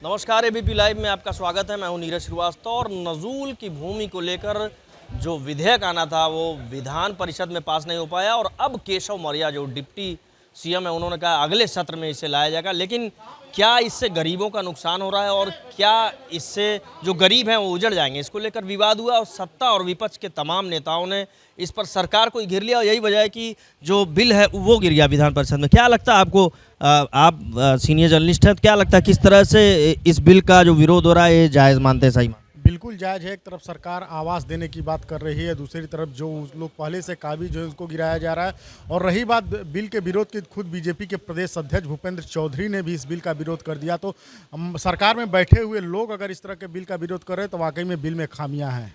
नमस्कार, ABP live में आपका स्वागत है। मैं हूं नीरज श्रीवास्तव। और नजूल की भूमि को लेकर जो विधेयक आना था वो विधान परिषद में पास नहीं हो पाया और अब केशव मौर्य जो डिप्टी सीएम है उन्होंने कहा अगले सत्र में इसे लाया जाएगा। लेकिन क्या इससे गरीबों का नुकसान हो रहा है और क्या इससे जो गरीब हैं वो उजड़ जाएंगे, इसको लेकर विवाद हुआ और सत्ता और विपक्ष के तमाम नेताओं ने इस पर सरकार को घेर लिया और यही वजह है कि जो बिल है वो गिर गया विधान परिषद में। क्या लगता है आपको, आप सीनियर जर्नलिस्ट हैं, तो क्या लगता है किस तरह से इस बिल का जो विरोध हो रहा है ये जायज़ मानते हैं? सही बिल्कुल जायज़ है। एक तरफ सरकार आवास देने की बात कर रही है, दूसरी तरफ जो लोग पहले से काबिज है उसको गिराया जा रहा है। और रही बात बिल के विरोध की, खुद बीजेपी के प्रदेश अध्यक्ष भूपेंद्र चौधरी ने भी इस बिल का विरोध कर दिया। तो सरकार में बैठे हुए लोग अगर इस तरह के बिल का विरोध कर रहे हैं तो वाकई में बिल में खामियां हैं।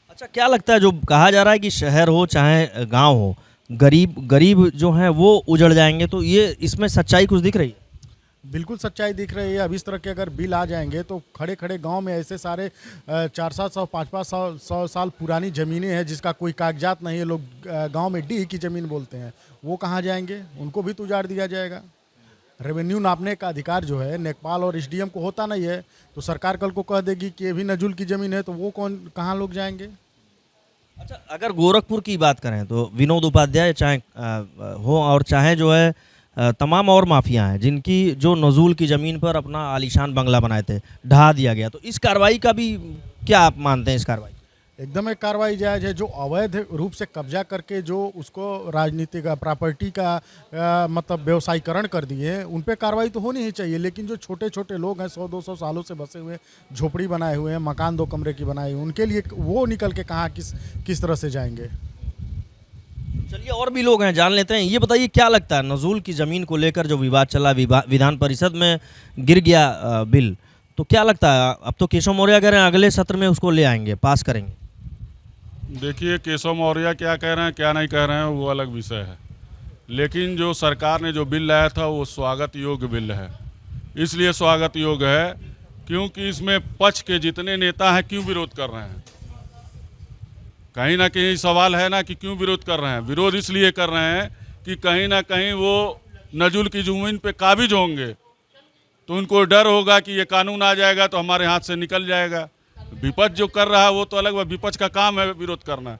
अच्छा, क्या लगता है जो कहा जा रहा है कि शहर हो चाहे गांव हो, गरीब जो हैं वो उजड़ जाएंगे, तो ये इसमें सच्चाई कुछ दिख रही है? बिल्कुल सच्चाई दिख रही है। अब इस तरह के अगर बिल आ जाएंगे तो खड़े खड़े गांव में ऐसे सारे 400 500 100 साल पुरानी ज़मीनें हैं जिसका कोई कागजात नहीं है, लोग गांव में डी की ज़मीन बोलते हैं, वो कहाँ जाएंगे? उनको भी तो उजाड़ दिया जाएगा। रेवेन्यू नापने का अधिकार जो है लेखपाल और एसडीएम को होता नहीं है, तो सरकार कल को कह देगी कि ये भी नजूल की ज़मीन है, तो वो कहाँ लोग जाएंगे? अच्छा, अगर गोरखपुर की बात करें तो विनोद उपाध्याय चाहे हो और चाहे जो है तमाम और माफिया हैं जिनकी जो नजूल की ज़मीन पर अपना आलीशान बंगला बनाए थे, ढहा दिया गया, तो इस कार्रवाई का भी क्या आप मानते हैं? इस कार्रवाई एकदम एक कार्रवाई जायज़ है। जो अवैध रूप से कब्जा करके जो उसको राजनीतिक प्रॉपर्टी का मतलब व्यवसायीकरण कर दिए, उन पे कार्रवाई तो होनी ही चाहिए। लेकिन जो छोटे छोटे लोग हैं 100-200 सालों से बसे हुए, झोपड़ी बनाए हुए हैं, मकान 2 कमरे की बनाए हुई, उनके लिए वो निकल के कहाँ किस तरह से जाएंगे? चलिए, और भी लोग हैं, जान लेते हैं। ये बताइए क्या लगता है नजूल की ज़मीन को लेकर जो विवाद चला, विधान परिषद में गिर गया बिल, तो क्या लगता है अब तो केशव मौर्य कह रहे हैं अगले सत्र में उसको ले आएंगे, पास करेंगे? देखिए, केशव मौर्य क्या कह रहे हैं क्या नहीं कह रहे हैं वो अलग विषय है, लेकिन जो सरकार ने जो बिल लाया था वो स्वागत योग्य बिल है। इसलिए स्वागत योग्य है क्योंकि इसमें पक्ष के जितने नेता हैं क्यों विरोध कर रहे हैं। कहीं ना कहीं सवाल है ना कि क्यों विरोध कर रहे हैं। विरोध इसलिए कर रहे हैं कि कहीं ना कहीं वो नजूल की ज़मीन पे काबिज होंगे तो उनको डर होगा कि ये कानून आ जाएगा तो हमारे हाथ से निकल जाएगा। विपक्ष जो कर रहा है वो तो अलग है, विपक्ष का काम है विरोध करना।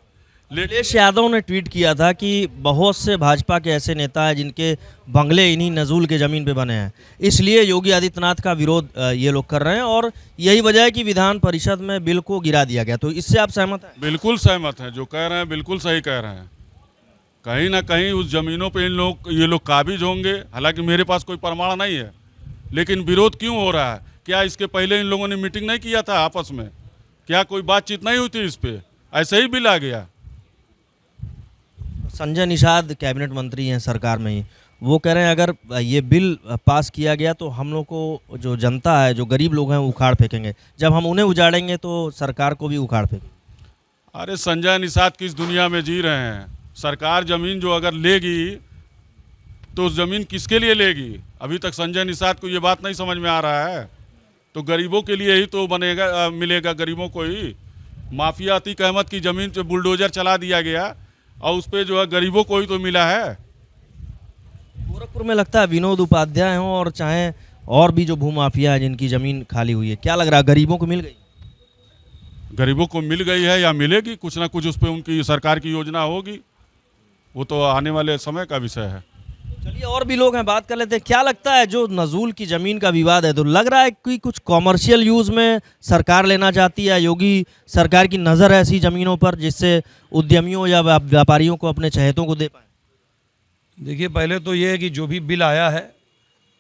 अखिलेश यादव ने ट्वीट किया था कि बहुत से भाजपा के ऐसे नेता हैं जिनके बंगले इन्हीं नजूल के ज़मीन पे बने हैं, इसलिए योगी आदित्यनाथ का विरोध ये लोग कर रहे हैं और यही वजह है कि विधान परिषद में बिल को गिरा दिया गया। तो इससे आप सहमत हैं? बिल्कुल सहमत हैं। जो कह रहे हैं बिल्कुल सही कह रहे हैं। कहीं ना कहीं उस ज़मीनों पे ये लोग काबिज होंगे। हालांकि मेरे पास कोई प्रमाण नहीं है, लेकिन विरोध क्यों हो रहा है? क्या इसके पहले इन लोगों ने मीटिंग नहीं किया था आपस में? क्या कोई बातचीत नहीं हुई थी इस पे? ऐसे ही बिल आ गया। संजय निषाद कैबिनेट मंत्री हैं सरकार में ही, वो कह रहे हैं अगर ये बिल पास किया गया तो हम लोग को जो जनता है, जो गरीब लोग हैं, वो उखाड़ फेंकेंगे। जब हम उन्हें उजाड़ेंगे तो सरकार को भी उखाड़ फेंकेंगे। अरे संजय निषाद किस दुनिया में जी रहे हैं? सरकार ज़मीन जो अगर लेगी तो उस ज़मीन किसके लिए लेगी? अभी तक संजय निषाद को ये बात नहीं समझ में आ रहा है। तो गरीबों के लिए ही तो बनेगा, मिलेगा गरीबों को ही। माफिया अतीक अहमद की ज़मीन पे बुलडोजर चला दिया गया और उस पर जो है गरीबों को ही तो मिला है। गोरखपुर में लगता है विनोद उपाध्याय हों और चाहे और भी जो भूमाफिया है जिनकी ज़मीन खाली हुई है, क्या लग रहा है गरीबों को मिल गई? गरीबों को मिल गई है या मिलेगी, कुछ ना कुछ उस पर उनकी सरकार की योजना होगी, वो तो आने वाले समय का विषय है। चलिए, और भी लोग हैं, बात कर लेते हैं। क्या लगता है जो नजूल की ज़मीन का विवाद है, तो लग रहा है कि कुछ कॉमर्शियल यूज़ में सरकार लेना चाहती है? योगी सरकार की नज़र है ऐसी ज़मीनों पर जिससे उद्यमियों या व्यापारियों को, अपने चहेतों को दे पाए? देखिए, पहले तो ये है कि जो भी बिल आया है,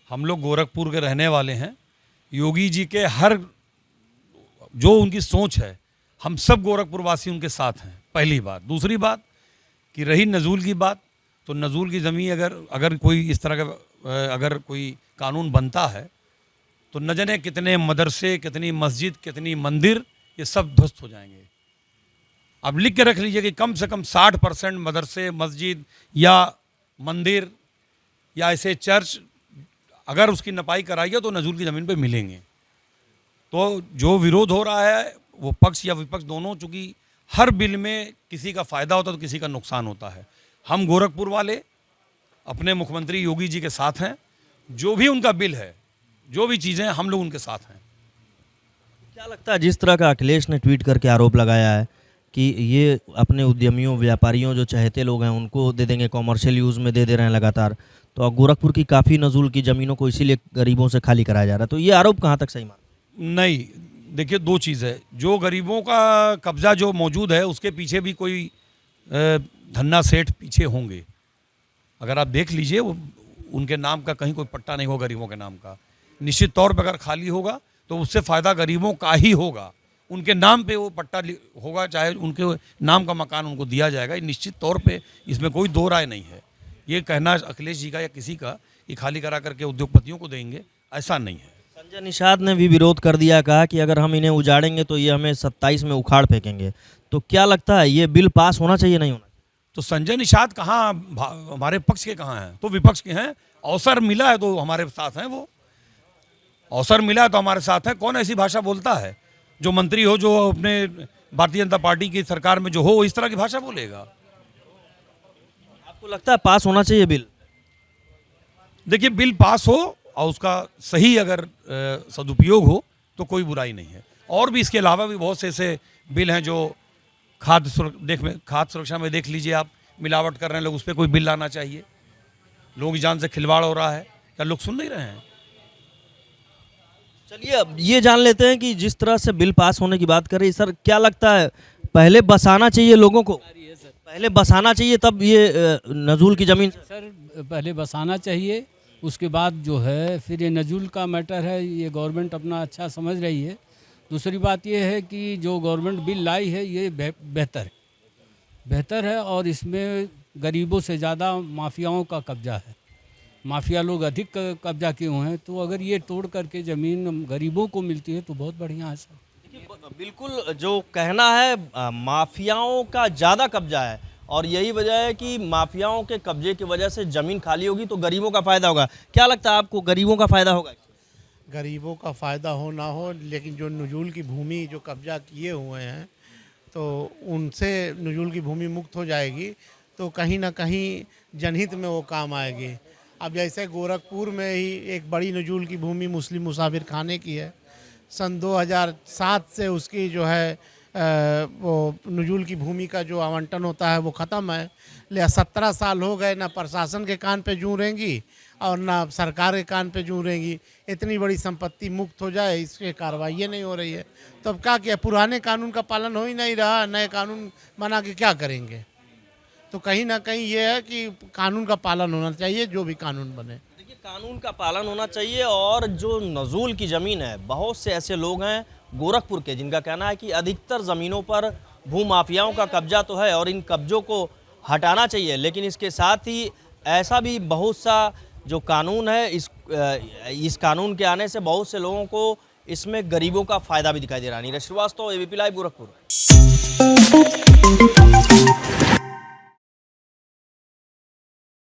हम लोग गोरखपुर के रहने वाले हैं। योगी जी के हर जो उनकी सोच है, हम सब गोरखपुर वासी उनके साथ हैं, पहली बात। दूसरी बात कि रही नजूल की बात, तो नजूल की ज़मीन अगर कोई इस तरह का अगर कोई कानून बनता है तो न जाने कितने मदरसे, कितनी मस्जिद, कितनी मंदिर, ये सब ध्वस्त हो जाएंगे। अब लिख के रख लीजिए कि कम से कम 60% मदरसे, मस्जिद या मंदिर या ऐसे चर्च अगर उसकी नपाई कराइए तो नजूल की ज़मीन पे मिलेंगे। तो जो विरोध हो रहा है वो पक्ष या विपक्ष दोनों, चूँकि हर बिल में किसी का फ़ायदा होता है तो किसी का नुकसान होता है। हम गोरखपुर वाले अपने मुख्यमंत्री योगी जी के साथ हैं। जो भी उनका बिल है, जो भी चीज़ें, हम लोग उनके साथ हैं। क्या लगता है जिस तरह का अखिलेश ने ट्वीट करके आरोप लगाया है कि ये अपने उद्यमियों व्यापारियों जो चहेते लोग हैं उनको दे देंगे, कॉमर्शियल यूज़ में दे रहे हैं लगातार, तो अब गोरखपुर की काफ़ी नजूल की ज़मीनों को इसीलिए गरीबों से खाली कराया जा रहा है, तो ये आरोप कहाँ तक सही मान? नहीं, देखिए दो चीज़ है। जो गरीबों का कब्जा जो मौजूद है उसके पीछे भी कोई धन्ना सेठ पीछे होंगे। अगर आप देख लीजिए उनके नाम का कहीं कोई पट्टा नहीं होगा गरीबों के नाम का। निश्चित तौर पर अगर खाली होगा तो उससे फ़ायदा गरीबों का ही होगा। उनके नाम पे वो पट्टा होगा, चाहे उनके नाम का मकान उनको दिया जाएगा, निश्चित तौर पे इसमें कोई दो राय नहीं है। ये कहना अखिलेश जी का या किसी का कि खाली करा करके उद्योगपतियों को देंगे, ऐसा नहीं है। संजय निषाद ने भी विरोध कर दिया, कहा कि अगर हम इन्हें उजाड़ेंगे तो ये हमें 27 में उखाड़ फेंकेंगे। तो क्या लगता है ये बिल पास होना चाहिए, नहीं होना? तो संजय निषाद कहाँ हमारे पक्ष के कहाँ हैं? तो विपक्ष के हैं। अवसर मिला है तो हमारे साथ हैं, वो अवसर मिला है तो हमारे साथ हैं। कौन ऐसी भाषा बोलता है? जो मंत्री हो, जो अपने भारतीय जनता पार्टी की सरकार में जो हो, इस तरह की भाषा बोलेगा? आपको लगता है पास होना चाहिए बिल? देखिए, बिल पास हो और उसका सही अगर सदुपयोग हो तो कोई बुराई नहीं है। और भी इसके अलावा भी बहुत से ऐसे बिल हैं जो खाद्य सुरक्षा में देख लीजिए आप, मिलावट कर रहे हैं लोग, उस पर कोई बिल लाना चाहिए। लोगों की जान से खिलवाड़ हो रहा है, क्या लोग सुन नहीं रहे हैं? चलिए अब ये जान लेते हैं कि जिस तरह से बिल पास होने की बात कर रही सर, क्या लगता है पहले बसाना चाहिए लोगों को? पहले बसाना चाहिए तब ये नजूल की ज़मीन? सर पहले बसाना चाहिए, उसके बाद जो है फिर ये नजूल का मैटर है, ये गवर्नमेंट अपना अच्छा समझ रही है। दूसरी बात ये है कि जो गवर्नमेंट बिल लाई है ये बेहतर है और इसमें गरीबों से ज़्यादा माफियाओं का कब्जा है। माफिया लोग अधिक कब्जा किए हुए हैं, तो अगर ये तोड़ करके ज़मीन गरीबों को मिलती है तो बहुत बढ़िया है सर। बिल्कुल, जो कहना है माफियाओं का ज़्यादा कब्जा है और यही वजह है कि माफियाओं के कब्जे की वजह से ज़मीन खाली होगी तो गरीबों का फ़ायदा होगा। क्या लगता है आपको, गरीबों का फ़ायदा होगा? गरीबों का फ़ायदा हो ना हो, लेकिन जो नजूल की भूमि जो कब्जा किए हुए हैं तो उनसे नजूल की भूमि मुक्त हो जाएगी, तो कहीं ना कहीं जनहित में वो काम आएगी। अब जैसे गोरखपुर में ही एक बड़ी नजूल की भूमि मुस्लिम मुसाफिर खाने की है, सन 2007 से उसकी जो है वो नजूल की भूमि का जो आवंटन होता है वो ख़त्म है। ले 17 साल हो गए, ना प्रशासन के कान पे जूं रहेंगी और ना सरकार के कान पे जूं रहेंगी। इतनी बड़ी संपत्ति मुक्त हो जाए, इसकी कार्रवाई नहीं हो रही है, तो अब क्या किया? पुराने कानून का पालन हो ही नहीं रहा, नए कानून बना के क्या करेंगे? तो कहीं ना कहीं ये है कि कानून का पालन होना चाहिए, जो भी कानून बने। देखिए, कानून का पालन होना चाहिए और जो नजूल की ज़मीन है, बहुत से ऐसे लोग हैं गोरखपुर के जिनका कहना है कि अधिकतर ज़मीनों पर भूमाफियाओं का कब्जा तो है और इन कब्जों को हटाना चाहिए, लेकिन इसके साथ ही ऐसा भी बहुत सा जो कानून है, इस कानून के आने से बहुत से लोगों को इसमें गरीबों का फ़ायदा भी दिखाई दे रहा है। Neeraj Srivastava, ABP live, Gorakhpur.